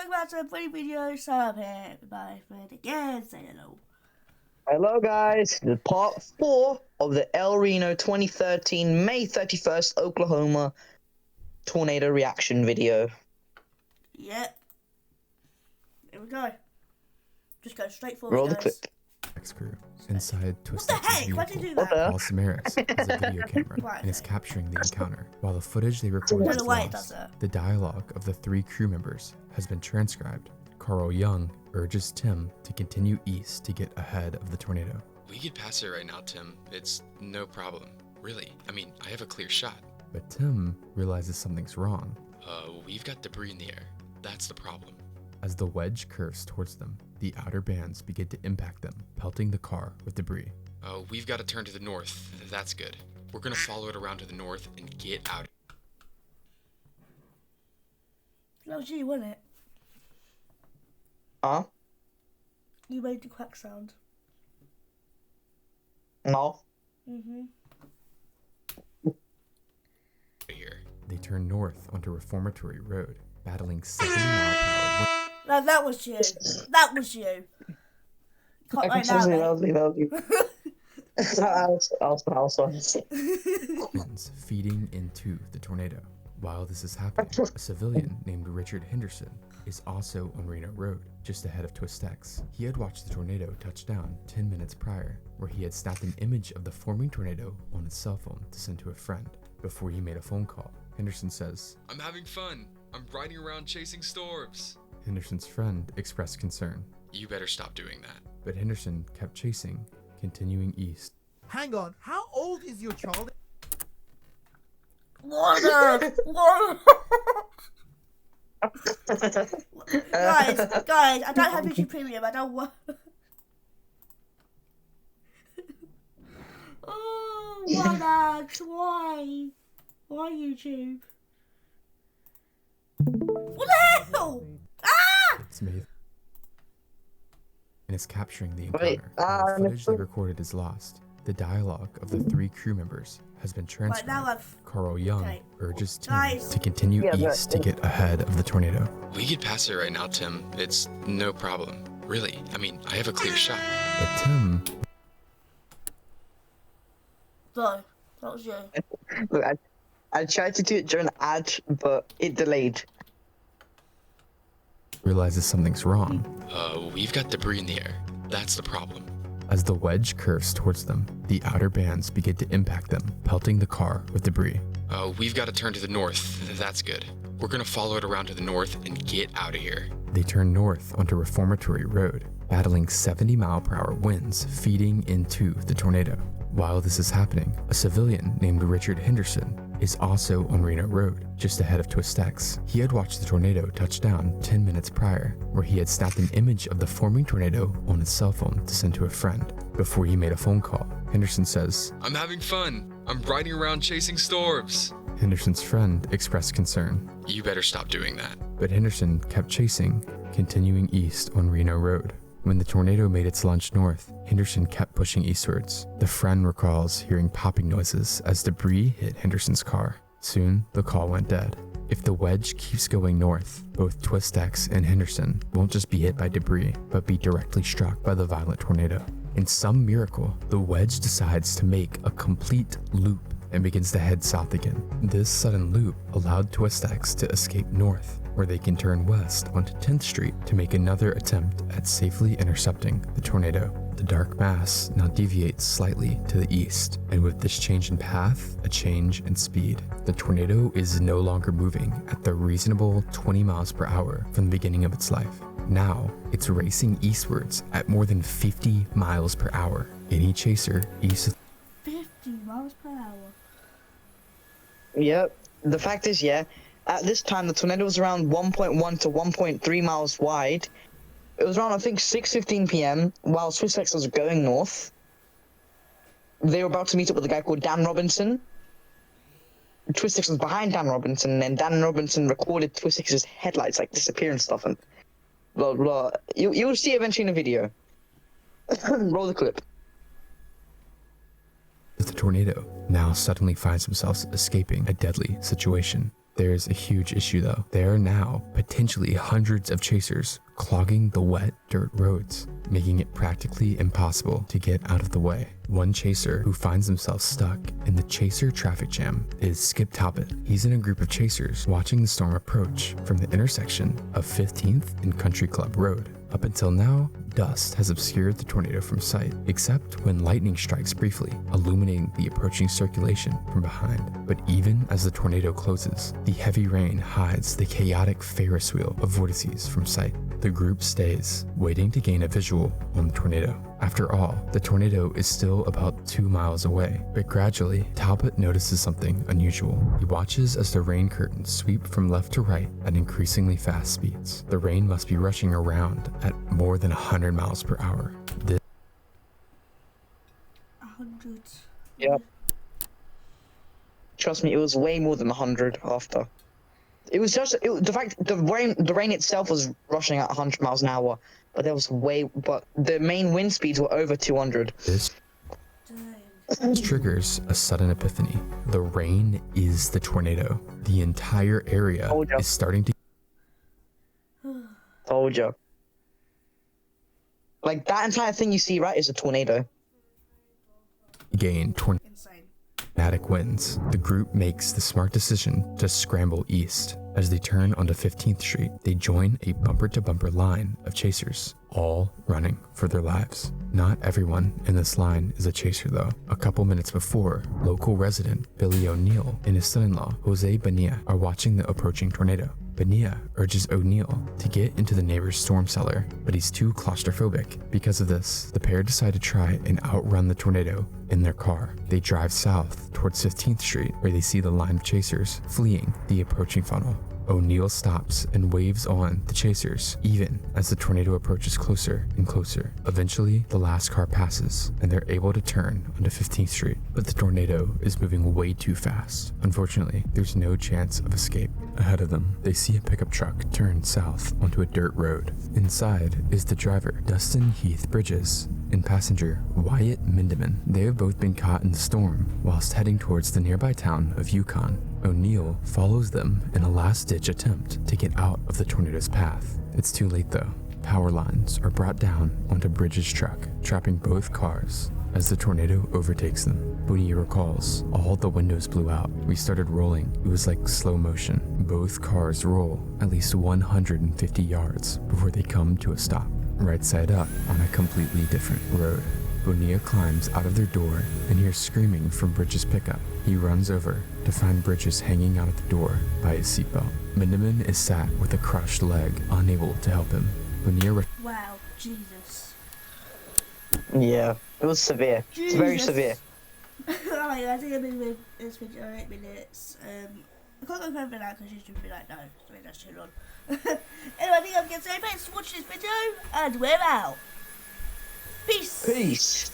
welcome back to a funny video. So I'm here with my friend again. Say hello. Hello guys, this is part 4 of the El Reno 2013 May 31st Oklahoma tornado reaction video. Yep. Here we go. Just go straight forward, Roll guys. the clip. Crew inside What the heck? Why did you do What that? the? Paul Samaras has a video camera Right. and is capturing the encounter. While the footage they recorded Don't is know why it does lost, that. the dialogue of the 3 crew members has been transcribed. Carl Young urges Tim to continue east to get ahead of the tornado. We could pass it right now, Tim. It's no problem. Really. I mean, I have a clear shot. But Tim realizes something's wrong. We've got debris in the air. That's the problem. As the wedge curves towards them, the outer bands begin to impact them, pelting the car with debris. We've got to turn to the north. That's good. We're gonna follow it around to the north and get out. That was you, wasn't it? Huh? You made the quack sound. No. Mm-hmm. Here. They turn north onto Reformatory Road, battling 70-mile-per-hour winds. No, that was you. That was you. Can't right now, mate. That was me. Winds feeding into the tornado. While this is happening, a civilian named Richard Henderson is also on Reno Road, just ahead of Twist X. He had watched the tornado touch down 10 minutes prior, where he had snapped an image of the forming tornado on his cell phone to send to a friend. Before he made a phone call, Henderson says, I'm having fun. I'm riding around chasing storms. Henderson's friend expressed concern, You better stop doing that. but Henderson kept chasing, continuing east. Hang on, how old is your child? What? Guys, I don't have YouTube Premium. I don't want. Oh, Monax, why? Why YouTube? What the hell? Ah! It's made and is capturing the Wait, encounter. While the footage they recorded is lost. The dialogue of the 3 crew members has been transcribed. Right, now I've. Carl Young Okay. urges Tim Guys. to continue east to get ahead of the tornado. We could pass it right now, Tim. It's no problem. Really. I mean, I have a clear shot. But Tim No, that was you. Look, I tried to do it during the ad, but it delayed. realizes something's wrong. We've got debris in the air. That's the problem. As the wedge curves towards them, the outer bands begin to impact them, pelting the car with debris. We've got to turn to the north. That's good. We're gonna follow it around to the north and get out of here. They turn north onto Reformatory Road, battling 70-mile-per-hour winds feeding into the tornado. While this is happening, a civilian named Richard Henderson is also on Reno Road, just ahead of Twist X. He had watched the tornado touch down 10 minutes prior, where he had snapped an image of the forming tornado on his cell phone to send to a friend. Before he made a phone call, Henderson says, I'm having fun. I'm riding around chasing storms. Henderson's friend expressed concern, You better stop doing that. but Henderson kept chasing, continuing east on Reno Road. When the tornado made its launch north, Henderson kept pushing eastwards. The friend recalls hearing popping noises as debris hit Henderson's car. Soon, the call went dead. If the wedge keeps going north, both Twist X and Henderson won't just be hit by debris, but be directly struck by the violent tornado. In some miracle, the wedge decides to make a complete loop and begins to head south again. This sudden loop allowed Twist X to escape north, where they can turn west onto 10th Street to make another attempt at safely intercepting the tornado. The dark mass now deviates slightly to the east, and with this change in path, a change in speed. The tornado is no longer moving at the reasonable 20 miles per hour from the beginning of its life. Now, it's racing eastwards at more than 50 miles per hour. Any chaser east of 50 miles per hour. Yep. The fact is, yeah, at this time the tornado was around 1.1 to 1.3 miles wide. It was around, I think, 6:15 p.m. while Swiss X was going north. They were about to meet up with a guy called Dan Robinson. Twist X was behind Dan Robinson, and Dan Robinson recorded Twist X's headlights like disappear and stuff, and blah blah. You'll see eventually in a video. Roll the clip. the tornado now suddenly finds themselves escaping a deadly situation. There's a huge issue though. There are now potentially hundreds of chasers clogging the wet dirt roads, making it practically impossible to get out of the way. One chaser who finds himself stuck in the chaser traffic jam is Skip Talbot. He's in a group of chasers watching the storm approach from the intersection of 15th and Country Club Road. Up until now, dust has obscured the tornado from sight, except when lightning strikes briefly, illuminating the approaching circulation from behind. But even as the tornado closes, the heavy rain hides the chaotic Ferris wheel of vortices from sight. The group stays, waiting to gain a visual on the tornado. After all, the tornado is still about 2 miles away, but gradually, Talbot notices something unusual. He watches as the rain curtains sweep from left to right at increasingly fast speeds. The rain must be rushing around at more than 100 miles per hour. 100. Yep. Trust me, it was way more than 100 after. It was just the rain itself was rushing at 100 miles an hour, but but the main wind speeds were over 200. This triggers a sudden epiphany. The rain is the tornado. The entire area is starting to Told you. Like that entire thing you see, right, is a tornado. gain tornadic Insane. winds. The group makes the smart decision to scramble east. As they turn onto 15th Street, they join a bumper-to-bumper line of chasers, all running for their lives. Not everyone in this line is a chaser though. A couple minutes before, local resident Billy O'Neill and his son-in-law Jose Bonilla are watching the approaching tornado. Bonilla urges O'Neill to get into the neighbor's storm cellar, but he's too claustrophobic. Because of this, the pair decide to try and outrun the tornado in their car. They drive south towards 15th Street, where they see the line of chasers fleeing the approaching funnel. O'Neill stops and waves on the chasers, even as the tornado approaches closer and closer. Eventually, the last car passes, and they're able to turn onto 15th Street, but the tornado is moving way too fast. Unfortunately, there's no chance of escape. Ahead of them, they see a pickup truck turn south onto a dirt road. Inside is the driver, Dustin Heath Bridges, and passenger Wyatt Mindeman. They have both been caught in the storm whilst heading towards the nearby town of Yukon. O'Neill follows them in a last-ditch attempt to get out of the tornado's path. It's too late though. Power lines are brought down onto Bridges' truck, trapping both cars as the tornado overtakes them. Bonilla recalls, all the windows blew out. We started rolling. It was like slow motion. Both cars roll at least 150 yards before they come to a stop, right side up on a completely different road. Bonilla climbs out of their door and hears screaming from Bridges' pickup. He runs over to find Bridges hanging out at the door by his seatbelt. Mindeman is sat with a crushed leg, unable to help him. Bonilla Wow, Jesus. Yeah, it was severe. It's very Jesus. severe. Alright, I think I've been with this video 8 minutes. I can't go further now because you'd be like, no, sorry, that's too long. Anyway, I think I'm going to say thanks for watching this video, and we're out. Peace. Peace.